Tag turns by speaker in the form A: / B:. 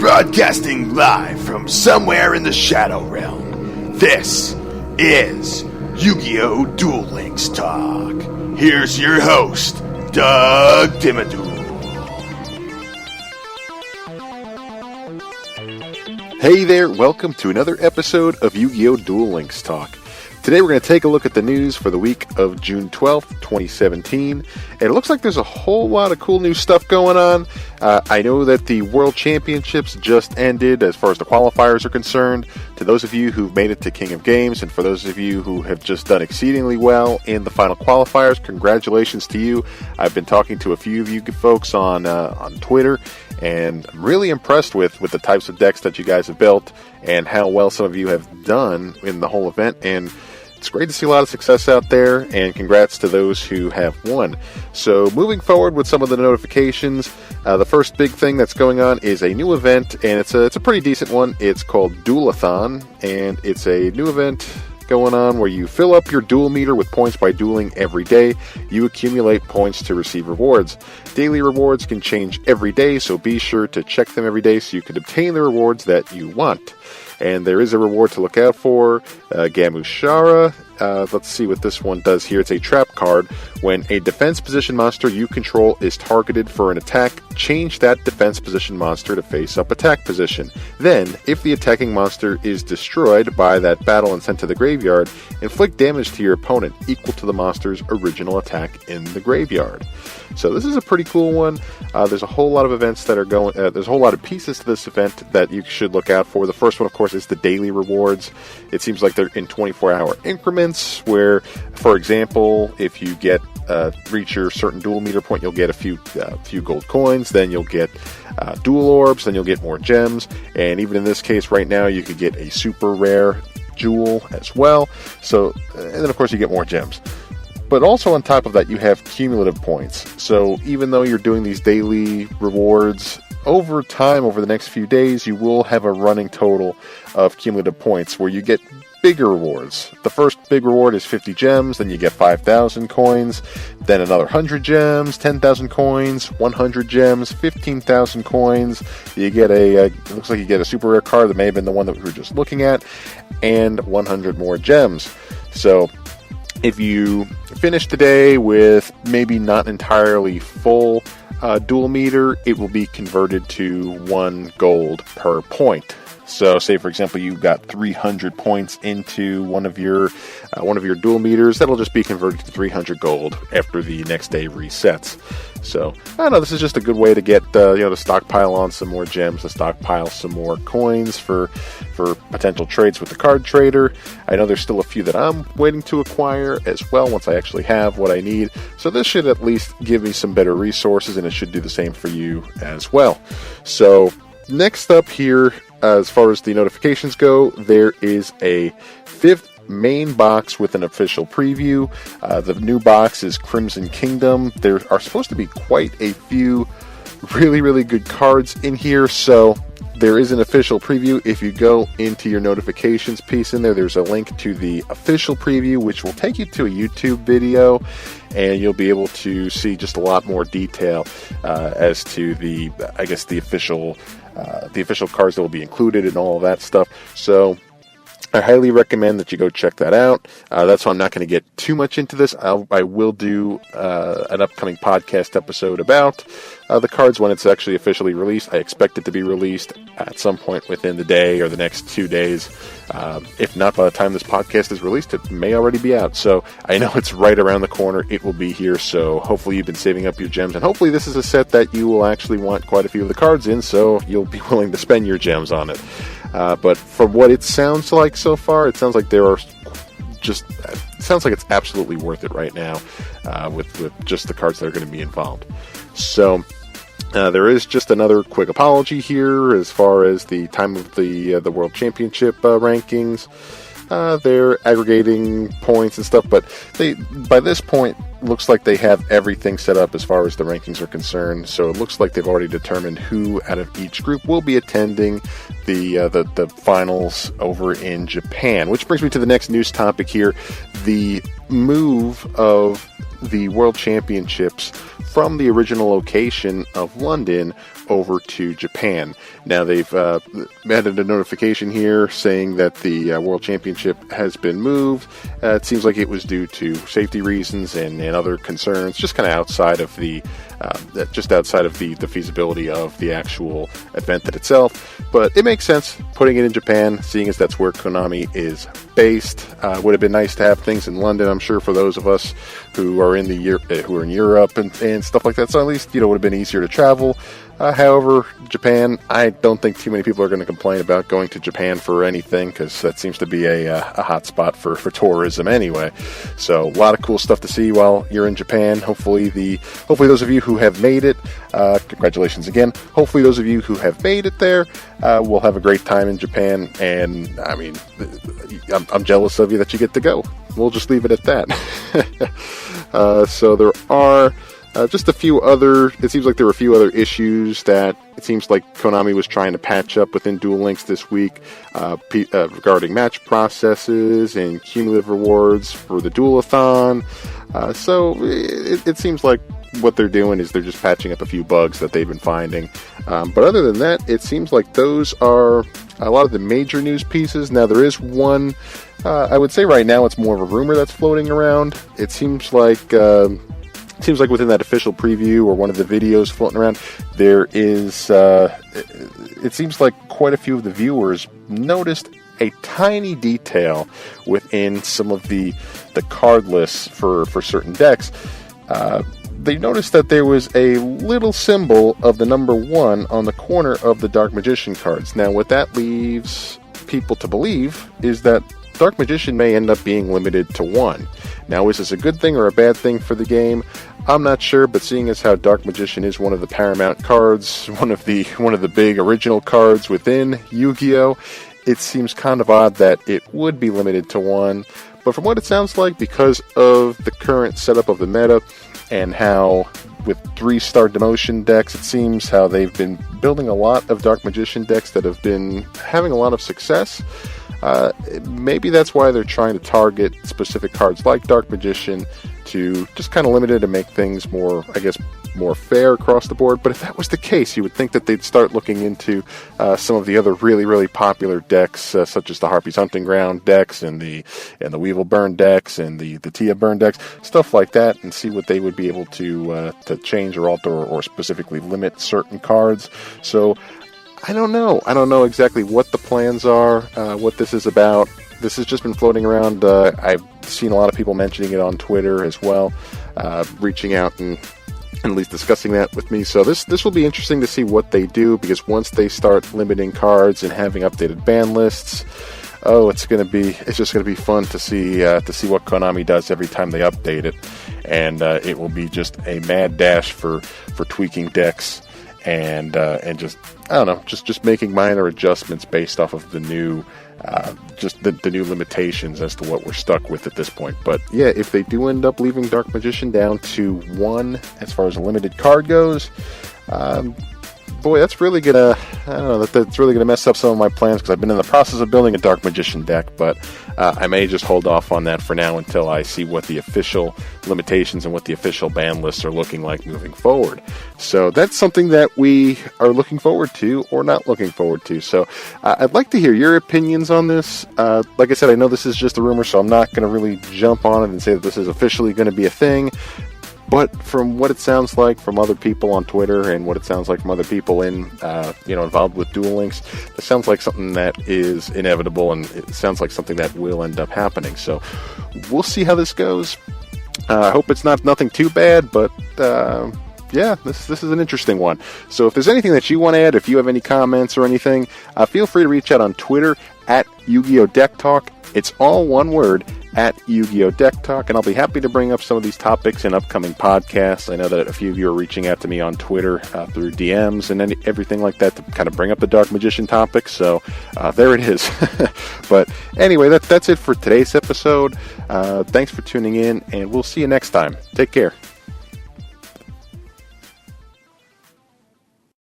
A: Broadcasting live from somewhere in the Shadow Realm, this is YuGiOh Duel Links Talk. Here's your host, Doug Dimmaduel.
B: Hey there, welcome to another episode of YuGiOh Duel Links Talk. Today we're going to take a look at the news for the week of June 12th, 2017, and it looks like there's a whole lot of cool new stuff going on. I know that the World Championships just ended as far as the qualifiers are concerned. To those of you who've made it to King of Games, and for those of you who have just done exceedingly well in the final qualifiers, congratulations to you. I've been talking to a few of you folks on Twitter, and I'm really impressed with the types of decks that you guys have built and how well some of you have done in the whole event, and it's great to see a lot of success out there, and congrats to those who have won. So moving forward with some of the notifications, the first big thing that's going on is a new event, and it's a pretty decent one. It's called Duelathon, and it's a new event going on where you fill up your duel meter with points by dueling every day. You accumulate points to receive rewards. Daily rewards can change every day, so be sure to check them every day so you can obtain the rewards that you want. And there is a reward to look out for, Gamushara. Let's see what this one does here. It's a trap card. When a defense position monster you control is targeted for an attack, change that defense position monster to face up attack position. Then, if the attacking monster is destroyed by that battle and sent to the graveyard, inflict damage to your opponent equal to the monster's original attack in the graveyard. So this is a pretty cool one. There's a whole lot of events that are going. There's a whole lot of pieces to this event that you should look out for. The first one, of course, is the daily rewards. It seems like they're in 24-hour increments. Where, for example, if you get reach your certain duel meter point, you'll get a few gold coins. Then you'll get dual orbs. Then you'll get more gems. And even in this case, right now, you could get a super rare jewel as well. So, and then of course, you get more gems. But also on top of that, you have cumulative points. So even though you're doing these daily rewards, over time, over the next few days, you will have a running total of cumulative points where you get bigger rewards. The first big reward is 50 gems, then you get 5,000 coins, then another 100 gems, 10,000 coins, 100 gems, 15,000 coins. You get it looks like you get a super rare card that may have been the one that we were just looking at, and 100 more gems. So if you finish the day with maybe not entirely full duel meter, it will be converted to 1 gold per point. So, say for example, you got 300 points into one of your duel meters. That'll just be converted to 300 gold after the next day resets. So, I don't know. This is just a good way to get to stockpile on some more gems, to stockpile some more coins for potential trades with the card trader. I know there's still a few that I'm waiting to acquire as well once I actually have what I need. So this should at least give me some better resources, and it should do the same for you as well. So next up here, as far as the notifications go, there is a 5th main box with an official preview. The new box is Crimson Kingdom. There are supposed to be quite a few really, really good cards in here, so there is an official preview. If you go into your notifications piece in there, there's a link to the official preview, which will take you to a YouTube video, and you'll be able to see just a lot more detail as to the official cards that will be included and all of that stuff. So I highly recommend that you go check that out. That's why I'm not going to get too much into this. I will do an upcoming podcast episode about the cards when it's actually officially released. I expect it to be released at some point within the day or the next 2 days. If not, by the time this podcast is released, it may already be out. So I know it's right around the corner. It will be here. So hopefully you've been saving up your gems, and hopefully this is a set that you will actually want quite a few of the cards in, so you'll be willing to spend your gems on it. But from what it sounds like so far, it sounds like it's absolutely worth it right now with just the cards that are going to be involved. So there is just another quick apology here as far as the time of the World Championship rankings. They're aggregating points and stuff, but by this point looks like they have everything set up as far as the rankings are concerned. So it looks like they've already determined who out of each group will be attending the finals over in Japan. Which brings me to the next news topic here: the move of the World Championships from the original location of London over to Japan. Now they've added a notification here saying that the World Championship has been moved. It seems like it was due to safety reasons and other concerns, just kind of outside of the feasibility of the actual event itself. But it makes sense putting it in Japan, seeing as that's where Konami is based. Would have been nice to have things in London, I'm sure, for those of us who are in Europe and stuff like that. So at least, would have been easier to travel. However, Japan, I don't think too many people are going to complain about going to Japan for anything, because that seems to be a hot spot for tourism anyway. So a lot of cool stuff to see while you're in Japan. Hopefully those of you who have made it, congratulations again. Hopefully those of you who have made it there will have a great time in Japan. And I mean, I'm jealous of you that you get to go. We'll just leave it at that. So there are just a few other, it seems like there were a few other issues that it seems like Konami was trying to patch up within Duel Links this week regarding match processes and cumulative rewards for the Duelathon. So it seems like what they're doing is they're just patching up a few bugs that they've been finding. But other than that, it seems like those are a lot of the major news pieces. Now there is one, I would say right now it's more of a rumor that's floating around. It seems like within that official preview or one of the videos floating around, there is, it seems like quite a few of the viewers noticed a tiny detail within some of the card lists for certain decks. They noticed that there was a little symbol of the number 1 on the corner of the Dark Magician cards. Now, what that leaves people to believe is that Dark Magician may end up being limited to 1. Now, is this a good thing or a bad thing for the game? I'm not sure, but seeing as how Dark Magician is one of the paramount cards, one of the big original cards within Yu-Gi-Oh!, it seems kind of odd that it would be limited to 1. But from what it sounds like, because of the current setup of the meta and how with 3-star demotion decks, it seems how they've been building a lot of Dark Magician decks that have been having a lot of success. Maybe that's why they're trying to target specific cards like Dark Magician to just kind of limit it and make things more, I guess, more fair across the board. But if that was the case, you would think that they'd start looking into some of the other really, really popular decks, such as the Harpy's Hunting Ground decks and the Weevil Burn decks and the Tia Burn decks, stuff like that, and see what they would be able to change or alter or specifically limit certain cards. So I don't know. I don't know exactly what the plans are, what this is about. This has just been floating around. I've seen a lot of people mentioning it on Twitter as well, reaching out and at least discussing that with me. So this will be interesting to see what they do, because once they start limiting cards and having updated ban lists, it's just gonna be fun to see what Konami does every time they update it, and it will be just a mad dash for tweaking decks and just, I don't know, just making minor adjustments based off of the new the new limitations as to what we're stuck with at this point. But yeah, if they do end up leaving Dark Magician down to 1 as far as a limited card goes, boy, that's really gonna, I don't know, that's really gonna mess up some of my plans, because I've been in the process of building a Dark Magician deck, but I may just hold off on that for now until I see what the official limitations and what the official ban lists are looking like moving forward. So that's something that we are looking forward to or not looking forward to. So I'd like to hear your opinions on this. Like I said, I know this is just a rumor, so I'm not going to really jump on it and say that this is officially going to be a thing. But from what it sounds like from other people on Twitter and what it sounds like from other people involved with Duel Links, it sounds like something that is inevitable, and it sounds like something that will end up happening. So we'll see how this goes. I hope it's nothing too bad, but yeah, this is an interesting one. So if there's anything that you want to add, if you have any comments or anything, feel free to reach out on Twitter at YuGiOh Deck Talk. It's all one word, at YuGiOh Deck Talk, and I'll be happy to bring up some of these topics in upcoming podcasts. I know that a few of you are reaching out to me on Twitter through DMs and everything like that to kind of bring up the Dark Magician topic, so there it is. But anyway, that's it for today's episode. Thanks for tuning in, and we'll see you next time. Take care.